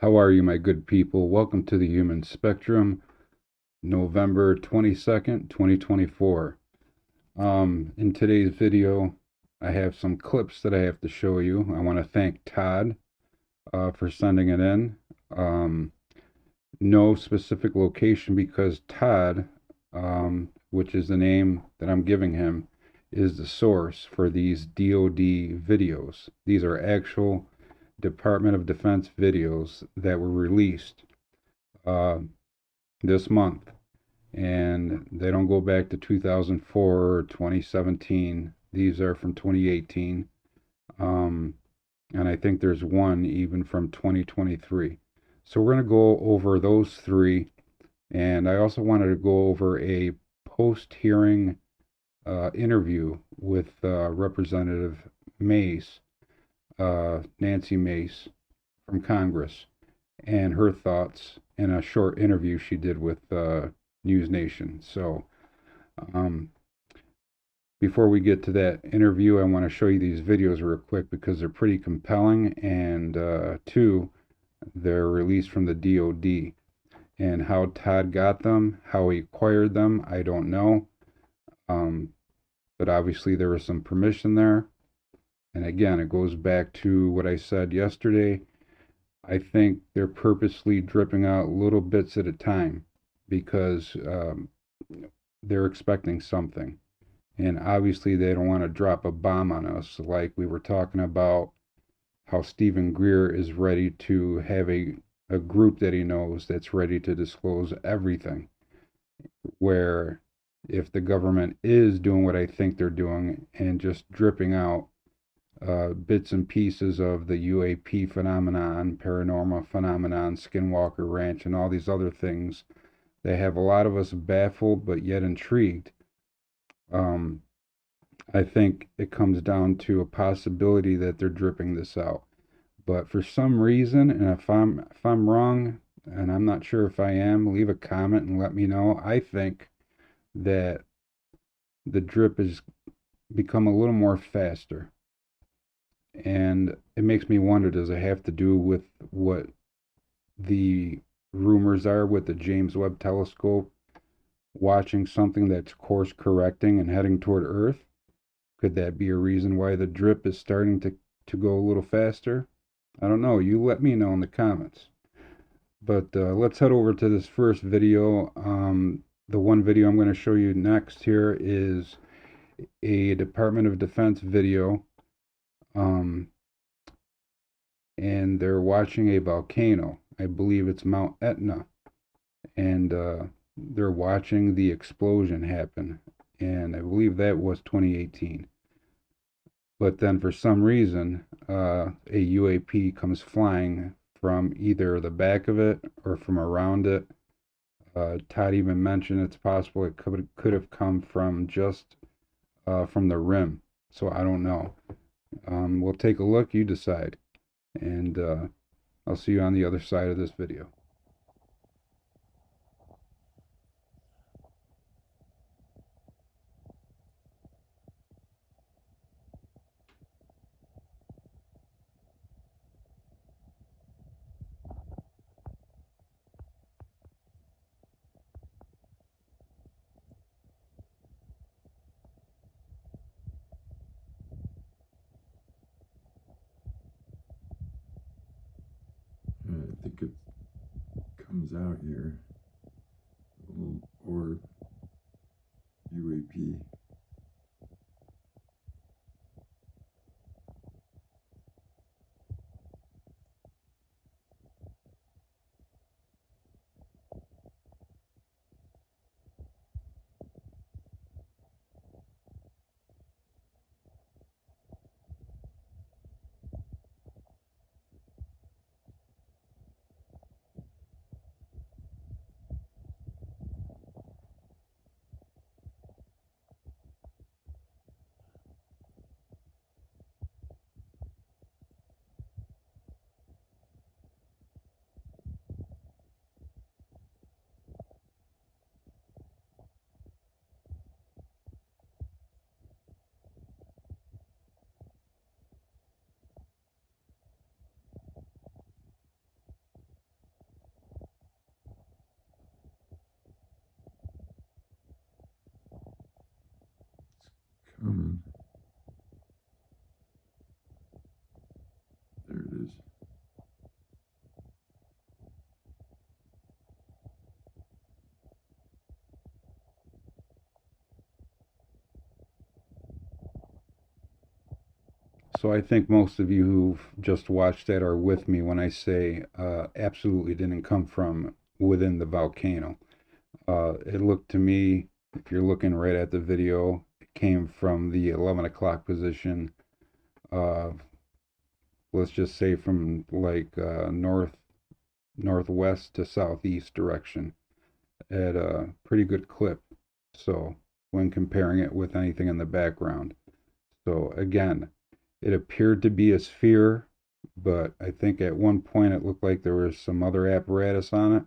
How are you, my good people? Welcome to the Human Spectrum, November 22nd, 2024. In today's video, I have some clips that I have to show you. I want to thank Todd for sending it in. No specific location because Todd, which is the name that I'm giving him, is the source for these D.O.D videos. These are actual Department of Defense videos that were released this month, and they don't go back to 2004 or 2017. These are from 2018, and I think there's one even from 2023. So we're going to go over those three, and I also wanted to go over a post-hearing interview with Representative Mace, Nancy Mace from Congress, and her thoughts in a short interview she did with News Nation. So before we get to that interview, I want to show you these videos real quick because they're pretty compelling, and two, they're released from the D.O.D. And how Todd got them, how he acquired them, I don't know. But obviously there was some permission there. And again, it goes back to what I said yesterday. I think they're purposely dripping out little bits at a time because they're expecting something. And obviously they don't want to drop a bomb on us, like we were talking about how Stephen Greer is ready to have a group that he knows that's ready to disclose everything. Where if the government is doing what I think they're doing and just dripping out bits and pieces of the UAP phenomenon, paranormal phenomenon, Skinwalker Ranch, and all these other things, they have a lot of us baffled but yet intrigued. I think it comes down to a possibility that they're dripping this out. But for some reason, and if I'm wrong, and I'm not sure if I am, leave a comment and let me know. I think that the drip has become a little more faster. And it makes me wonder, does it have to do with what the rumors are with the James Webb Telescope watching something that's course correcting and heading toward Earth? Could that be a reason why the drip is starting to go a little faster? I don't know. You let me know in the comments. But let's head over to this first video. The one video I'm going to show you next here is a Department of Defense video. And they're watching a volcano. I believe it's Mount Etna. And they're watching the explosion happen. And I believe that was 2018. But then for some reason, a UAP comes flying from either the back of it or from around it. Todd even mentioned it's possible it could have come from just from the rim. So I don't know. We'll take a look. You decide. And I'll see you on the other side of this video. I think it comes out here, a little orb, UAP. coming. There it is. So I think most of you who've just watched that are with me when I say absolutely didn't come from within the volcano. It looked to me, if you're looking right at the video, it came from the 11 o'clock position. Let's just say from like northwest to southeast direction at a pretty good clip. So when comparing it with anything in the background. So again, it appeared to be a sphere, but I think at one point it looked like there was some other apparatus on it.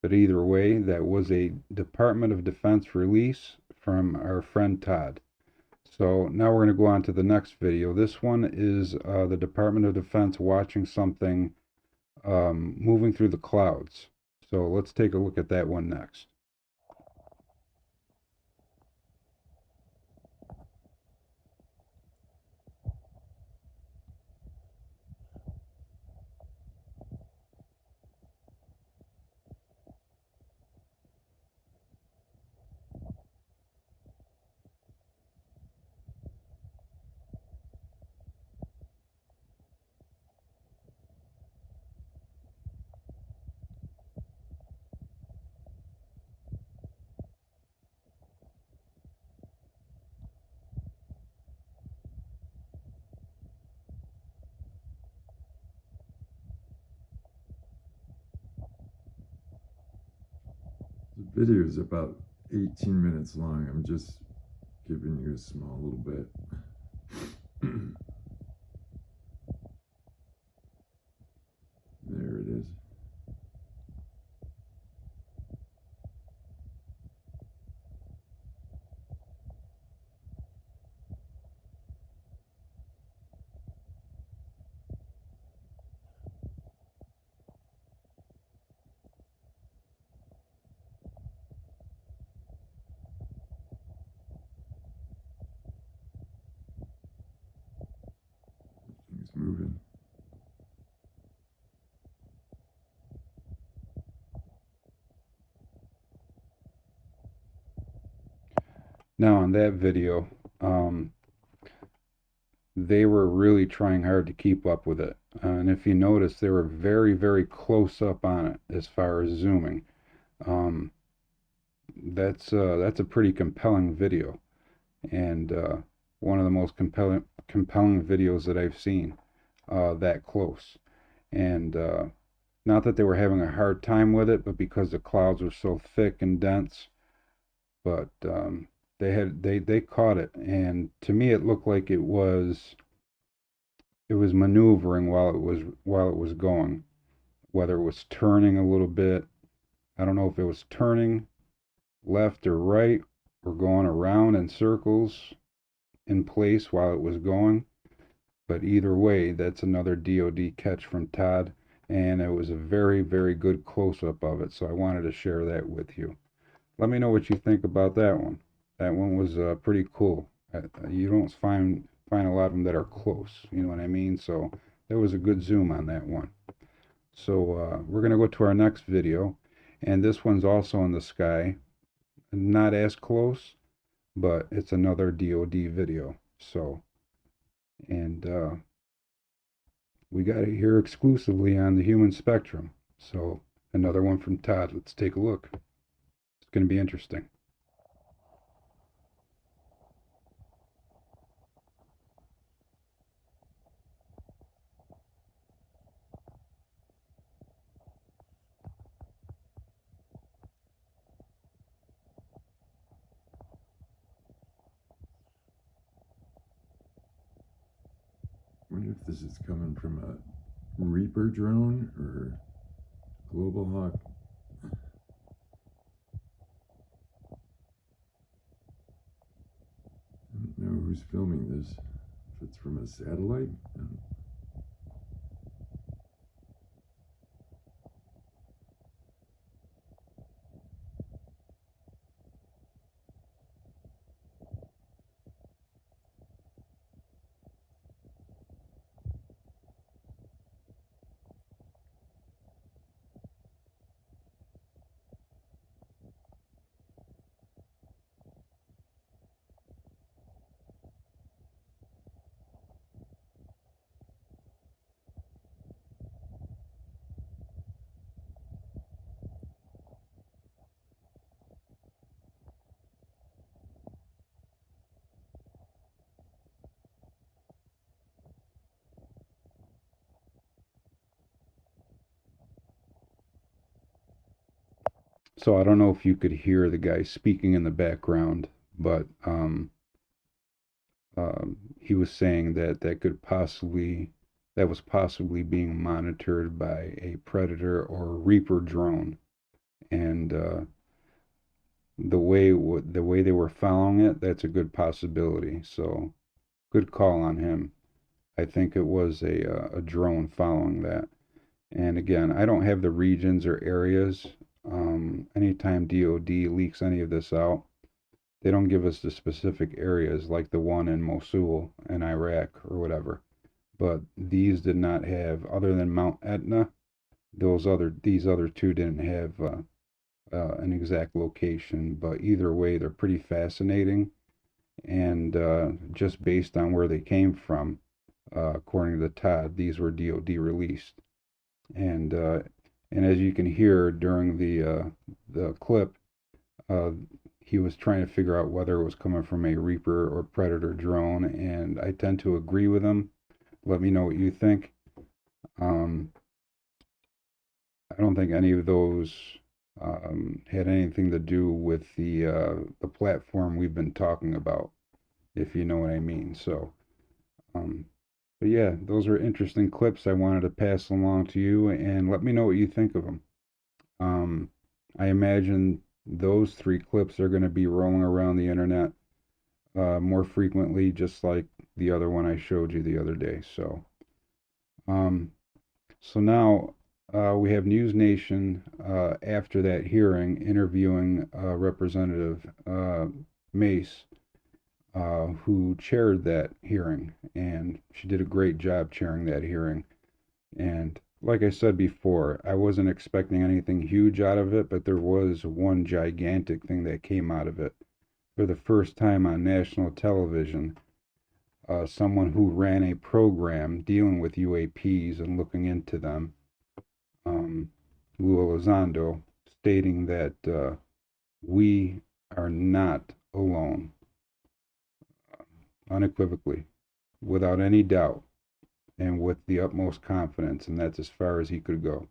But either way, that was a Department of Defense release from our friend Todd. So now we're going to go on to the next video. This one is the Department of Defense watching something moving through the clouds. So let's take a look at that one next. The video is about 18 minutes long. I'm just giving you a small little bit. There it is. Things moving. Now on that video, they were really trying hard to keep up with it. And if you notice, they were very, very close up on it as far as zooming. Um, that's a pretty compelling video, and one of the most compelling videos that I've seen that close. And not that they were having a hard time with it, but because the clouds were so thick and dense. But they caught it, and to me it looked like it was maneuvering while it was going, whether it was turning a little bit. I don't know if it was turning left or right or going around in circles in place while it was going. But either way, that's another DOD catch from Todd, and it was a very, very good close-up of it, so I wanted to share that with you. Let me know what you think about that one. That one was pretty cool. You don't find a lot of them that are close, you know what I mean? So there was a good zoom on that one. So we're going to go to our next video, and this one's also in the sky. Not as close, but it's another DOD video. So, and we got it here exclusively on the Human Spectrum. So another one from Todd. Let's take a look. It's going to be interesting. I wonder if this is coming from a Reaper drone or Global Hawk. I don't know who's filming this. If it's from a satellite. So I don't know if you could hear the guy speaking in the background, but he was saying that that was possibly being monitored by a Predator or Reaper drone, and the way they were following it, that's a good possibility. So good call on him. I think it was a drone following that. And again, I don't have the regions or areas. Anytime DOD leaks any of this out, they don't give us the specific areas like the one in Mosul in Iraq or whatever. But these did not have, other than Mount Etna, these other two didn't have an exact location. But either way, they're pretty fascinating. And just based on where they came from, according to Todd, these were DoD released. And as you can hear during the clip, he was trying to figure out whether it was coming from a Reaper or Predator drone, and I tend to agree with him. Let me know what you think. I don't think any of those had anything to do with the platform we've been talking about, if you know what I mean. So, but yeah, those are interesting clips I wanted to pass along to you, and let me know what you think of them. I imagine those 3 clips are going to be rolling around the internet more frequently, just like the other one I showed you the other day. So, so now we have News Nation after that hearing interviewing Representative Mace, who chaired that hearing, and she did a great job chairing that hearing. And like I said before, I wasn't expecting anything huge out of it, but there was one gigantic thing that came out of it. For the first time on national television, someone who ran a program dealing with UAPs and looking into them, Lua Elizondo, stating that we are not alone, unequivocally, without any doubt, and with the utmost confidence, and that's as far as he could go.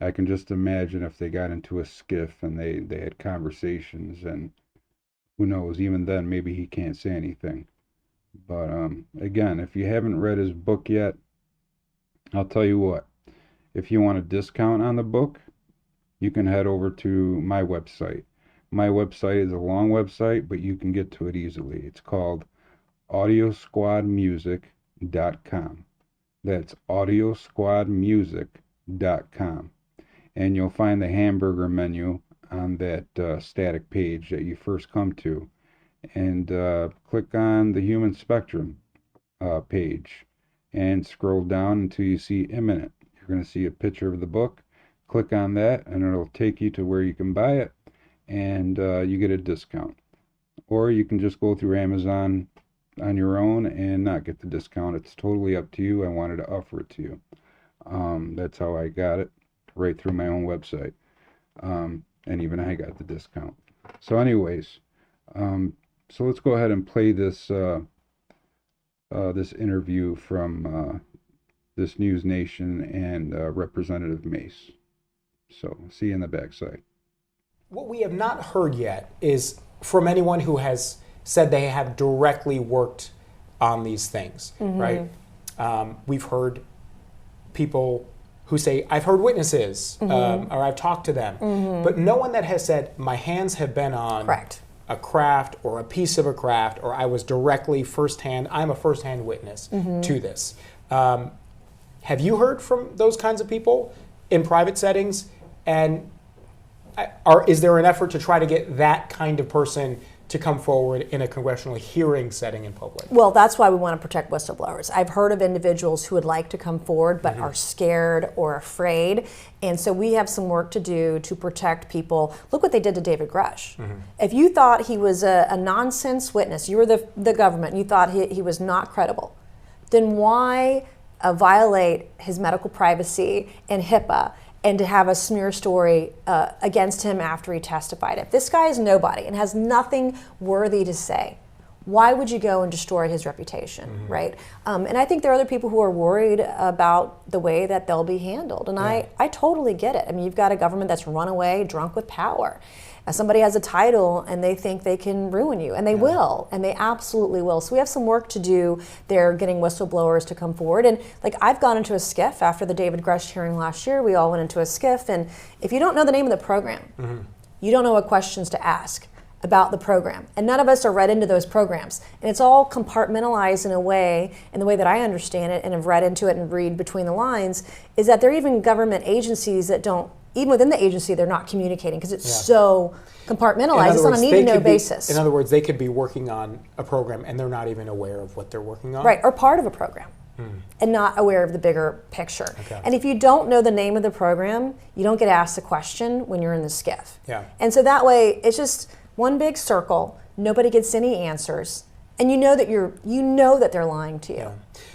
I can just imagine if they got into a skiff and they had conversations, and who knows, even then maybe he can't say anything. But again, if you haven't read his book yet, I'll tell you what, if you want a discount on the book, you can head over to my website. My website is a long website, but you can get to it easily. It's called audiosquadmusic.com. That's audiosquadmusic.com. And you'll find the hamburger menu on that static page that you first come to. And click on the Human Spectrum page and scroll down until you see Imminent. You're going to see a picture of the book. Click on that and it'll take you to where you can buy it, and you get a discount. Or you can just go through Amazon on your own and not get the discount. It's totally up to you. I wanted to offer it to you. That's how I got it, right through my own website. And even I got the discount. So anyways, so let's go ahead and play this this interview from this News Nation and Representative Mace. So see you in the backside. What we have not heard yet is from anyone who has said they have directly worked on these things, right? We've heard people who say, I've heard witnesses, or I've talked to them, but no one that has said, my hands have been on a craft or a piece of a craft, or I was directly firsthand, I'm a firsthand witness to this. Have you heard from those kinds of people in private settings? And is there an effort to try to get that kind of person to come forward in a congressional hearing setting in public? Well, that's why we want to protect whistleblowers. I've heard of individuals who would like to come forward but are scared or afraid. And so we have some work to do to protect people. Look what they did to David Grush. If you thought he was a nonsense witness, you were the government, and you thought he was not credible, then why violate his medical privacy and HIPAA and to have a smear story against him after he testified? If this guy is nobody and has nothing worthy to say, why would you go and destroy his reputation, right? And I think there are other people who are worried about the way that they'll be handled. And I totally get it. I mean, you've got a government that's run away, drunk with power. Somebody has a title and they think they can ruin you, and they will, and they absolutely will. So we have some work to do there, getting whistleblowers to come forward. And like, I've gone into a skiff after the David Grush hearing last year. We all went into a skiff, and if you don't know the name of the program, you don't know what questions to ask about the program. And none of us are read into those programs. And it's all compartmentalized in a way, in the way that I understand it and have read into it and read between the lines, is that there are even government agencies that don't, even within the agency, they're not communicating because it's so compartmentalized. It's on a need-to-know basis. In other words, they could be working on a program and they're not even aware of what they're working on. Right, or part of a program. And not aware of the bigger picture. Okay. And if you don't know the name of the program, you don't get asked a question when you're in the skiff. Yeah. And so that way, it's just one big circle. Nobody gets any answers, and you know that they're lying to you. Yeah.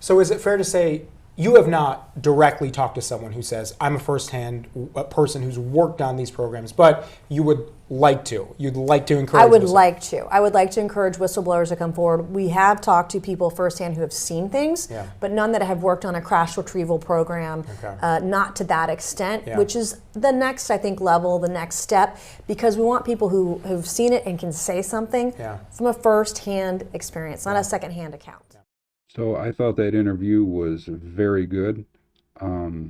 So is it fair to say you have not directly talked to someone who says, I'm a first-hand person who's worked on these programs, but you would like to? You'd like to encourage? I would like to encourage whistleblowers to come forward. We have talked to people firsthand who have seen things, but none that have worked on a crash retrieval program, not to that extent, which is the next, I think, level, the next step, because we want people who have seen it and can say something from a first-hand experience, not a second-hand account. So I thought that interview was very good. I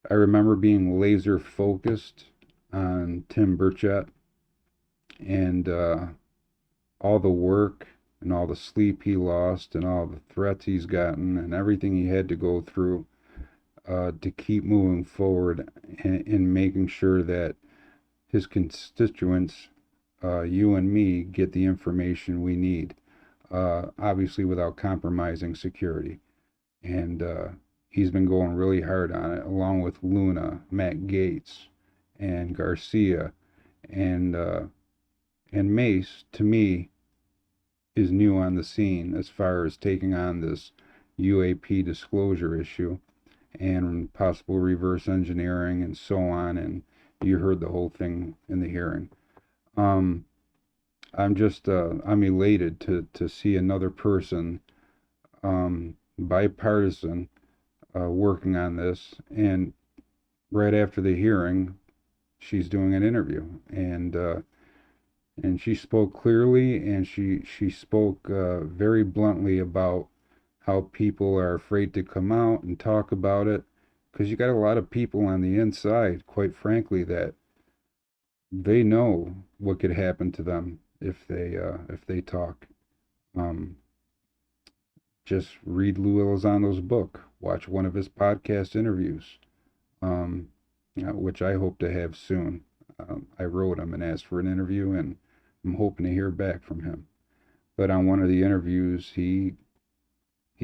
remember being laser focused on Tim Burchett and all the work and all the sleep he lost and all the threats he's gotten and everything he had to go through to keep moving forward and making sure that his constituents, you and me, get the information we need. Obviously without compromising security. And he's been going really hard on it, along with Luna, Matt Gaetz, and Garcia. And Mace, to me, is new on the scene as far as taking on this UAP disclosure issue and possible reverse engineering and so on. And you heard the whole thing in the hearing. I'm elated to see another person, bipartisan, working on this. And right after the hearing, she's doing an interview, and she spoke clearly, and she spoke very bluntly about how people are afraid to come out and talk about it, because you got a lot of people on the inside, quite frankly, that they know what could happen to them if they talk. Just read Lou Elizondo's book, watch one of his podcast interviews, which I hope to have soon. I wrote him and asked for an interview, and I'm hoping to hear back from him. But on one of the interviews, he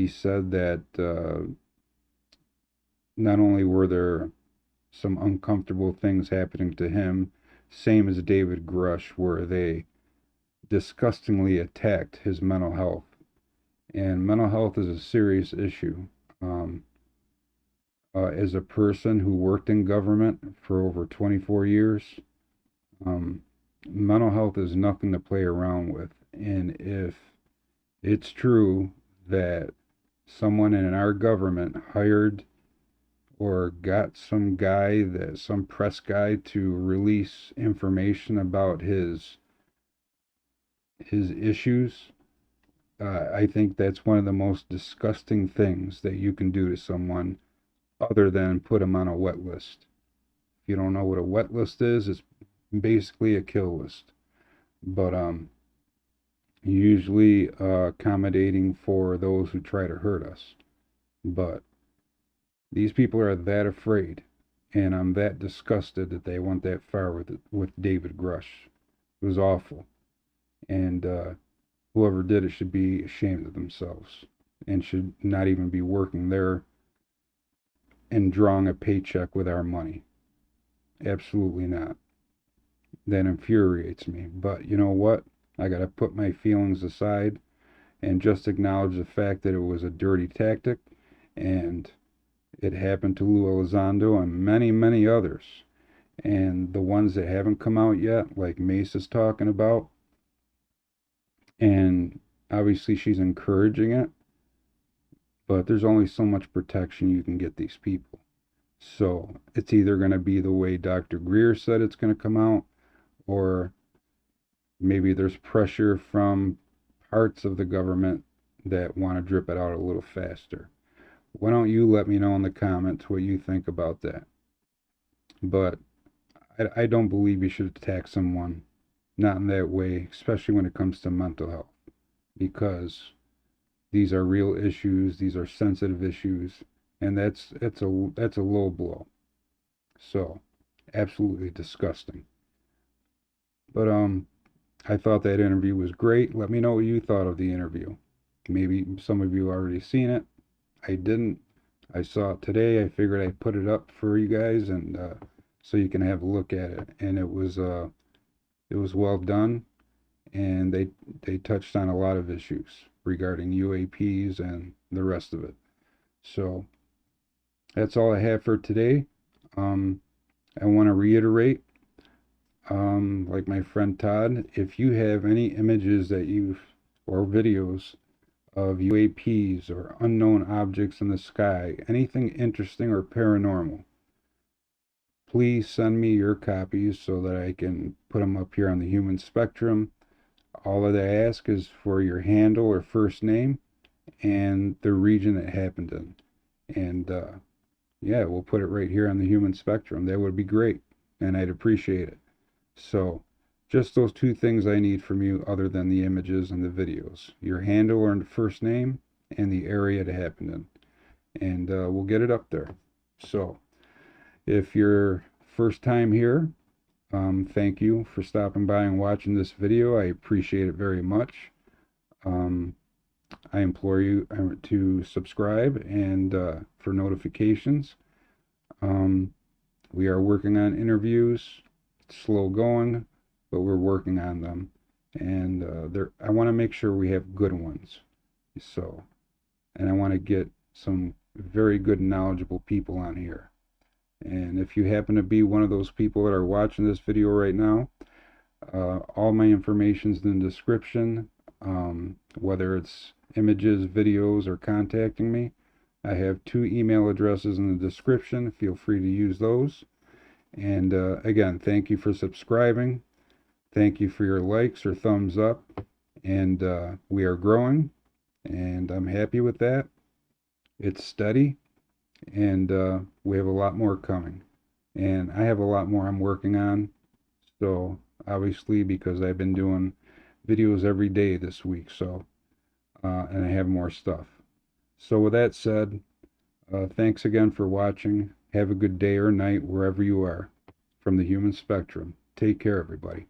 said that not only were there some uncomfortable things happening to him, same as David Grush, where they disgustingly attacked his mental health. And mental health is a serious issue. As a person who worked in government for over 24 years, mental health is nothing to play around with. And if it's true that someone in our government hired or got some press guy to release information about his issues, I think that's one of the most disgusting things that you can do to someone, other than put them on a wet list. If you don't know what a wet list is, it's basically a kill list. But usually accommodating for those who try to hurt us. But these people are that afraid, and I'm that disgusted that they went that far with David Grush. It was awful. And whoever did it should be ashamed of themselves and should not even be working there and drawing a paycheck with our money. Absolutely not. That infuriates me. But you know what? I got to put my feelings aside and just acknowledge the fact that it was a dirty tactic, and it happened to Lou Elizondo and many, many others. And the ones that haven't come out yet, like Mace is talking about, And obviously she's encouraging it, but there's only so much protection you can get these people. So it's either going to be the way Dr. Greer said it's going to come out, or maybe there's pressure from parts of the government that want to drip it out a little faster. Why don't you let me know in the comments what you think about that? But I don't believe you should attack someone, not in that way, especially when it comes to mental health, because these are real issues, these are sensitive issues, and that's a low blow. So, absolutely disgusting. But I thought that interview was great. Let me know what you thought of the interview. Maybe some of you already seen it. I didn't. I saw it today. I figured I'd put it up for you guys, and so you can have a look at it. And it was well done, and they touched on a lot of issues regarding UAPs and the rest of it. So that's all I have for today. I want to reiterate, like my friend Todd, if you have any images or videos of UAPs or unknown objects in the sky, anything interesting or paranormal, please send me your copies so that I can put them up here on the Human Spectrum. All that I ask is for your handle or first name and the region it happened in. And yeah, we'll put it right here on the Human Spectrum. That would be great, and I'd appreciate it. So just those two things I need from you other than the images and the videos. Your handle or first name and the area it happened in. And we'll get it up there. So if you're first time here, thank you for stopping by and watching this video. I appreciate it very much. I implore you to subscribe and for notifications. We are working on interviews. It's slow going, but we're working on them. And I want to make sure we have good ones. So, and I want to get some very good, knowledgeable people on here. And if you happen to be one of those people that are watching this video right now, all my information's in the description, whether it's images, videos, or contacting me. I have 2 email addresses in the description. Feel free to use those. And again, thank you for subscribing. Thank you for your likes or thumbs up. And we are growing, and I'm happy with that. It's steady, and we have a lot more coming. And I have a lot more I'm working on. So obviously, because I've been doing videos every day this week, so and I have more stuff. So with that said, thanks again for watching. Have a good day or night wherever you are from the Human Spectrum. Take care, everybody.